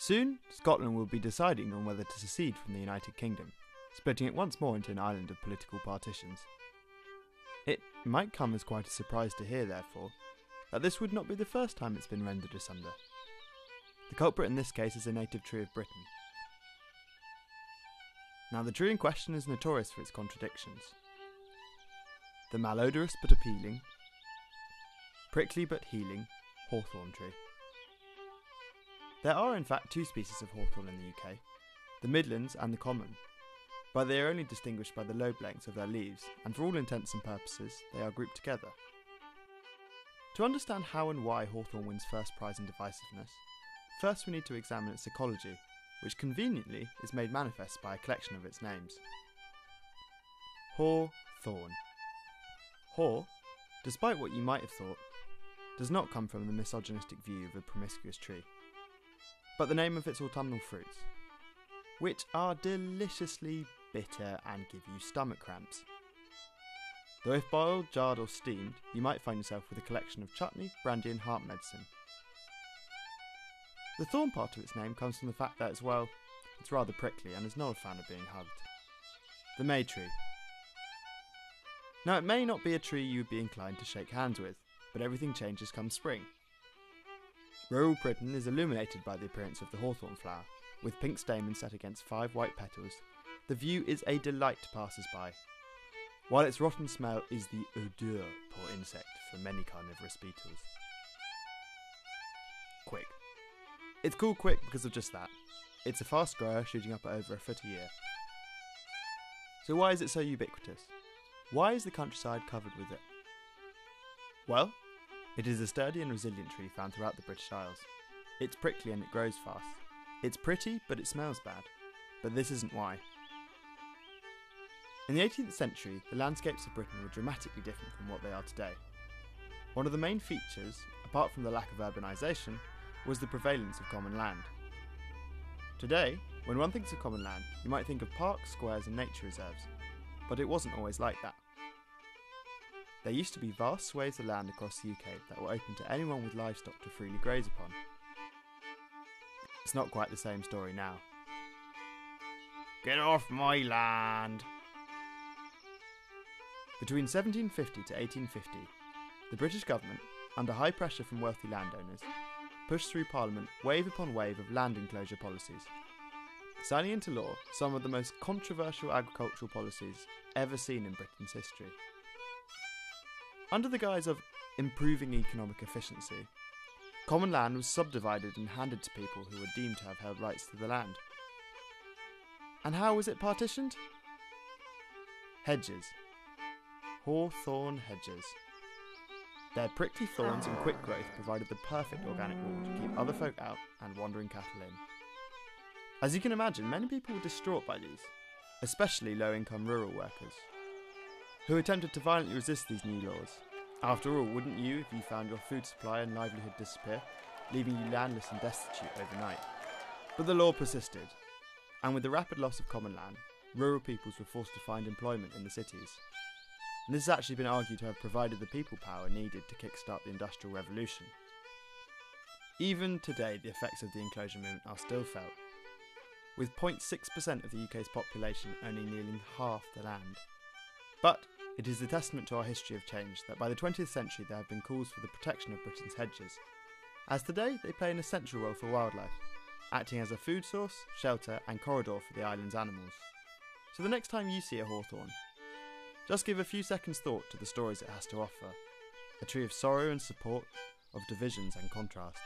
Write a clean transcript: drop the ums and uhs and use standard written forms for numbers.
Soon, Scotland will be deciding on whether to secede from the United Kingdom, splitting it once more into an island of political partitions. It might come as quite a surprise to hear, therefore, that this would not be the first time it's been rendered asunder. The culprit in this case is a native tree of Britain. Now, the tree in question is notorious for its contradictions. The malodorous but appealing, prickly but healing hawthorn tree. There are in fact two species of hawthorn in the UK, the Midlands and the common, but they are only distinguished by the lobe lengths of their leaves, and for all intents and purposes they are grouped together. To understand how and why hawthorn wins first prize in divisiveness, first we need to examine its ecology, which conveniently is made manifest by a collection of its names. Haw-thorn. Haw, despite what you might have thought, does not come from the misogynistic view of a promiscuous tree, but the name of its autumnal fruits, which are deliciously bitter and give you stomach cramps. Though if boiled, jarred or steamed, you might find yourself with a collection of chutney, brandy and heart medicine. The thorn part of its name comes from the fact that, it's rather prickly and is not a fan of being hugged. The May tree. Now, it may not be a tree you would be inclined to shake hands with, but everything changes come spring. Rural Britain is illuminated by the appearance of the hawthorn flower, with pink stamens set against 5 white petals. The view is a delight to passers-by, while its rotten smell is the odeur pour insect for many carnivorous beetles. Quick. It's called quick because of just that. It's a fast grower shooting up at over a foot a year. So why is it so ubiquitous? Why is the countryside covered with it? Well, it is a sturdy and resilient tree found throughout the British Isles. It's prickly and it grows fast. It's pretty, but it smells bad. But this isn't why. In the 18th century, the landscapes of Britain were dramatically different from what they are today. One of the main features, apart from the lack of urbanisation, was the prevalence of common land. Today, when one thinks of common land, you might think of parks, squares and nature reserves, but it wasn't always like that. There used to be vast swathes of land across the UK that were open to anyone with livestock to freely graze upon. It's not quite the same story now. Get off my land! Between 1750 to 1850, the British government, under high pressure from wealthy landowners, pushed through Parliament wave upon wave of land enclosure policies, signing into law some of the most controversial agricultural policies ever seen in Britain's history. Under the guise of improving economic efficiency, common land was subdivided and handed to people who were deemed to have held rights to the land. And how was it partitioned? Hedges. Hawthorn hedges. Their prickly thorns and quick growth provided the perfect organic wall to keep other folk out and wandering cattle in. As you can imagine, many people were distraught by these, especially low-income rural workers, who attempted to violently resist these new laws. After all, wouldn't you if you found your food supply and livelihood disappear, leaving you landless and destitute overnight? But the law persisted, and with the rapid loss of common land, rural peoples were forced to find employment in the cities. And this has actually been argued to have provided the people power needed to kickstart the Industrial Revolution. Even today, the effects of the enclosure movement are still felt, with 0.6% of the UK's population owning nearly half the land. But it is a testament to our history of change that by the 20th century there have been calls for the protection of Britain's hedges, as today they play an essential role for wildlife, acting as a food source, shelter and corridor for the island's animals. So the next time you see a hawthorn, just give a few seconds thought to the stories it has to offer, a tree of sorrow and support, of divisions and contrasts.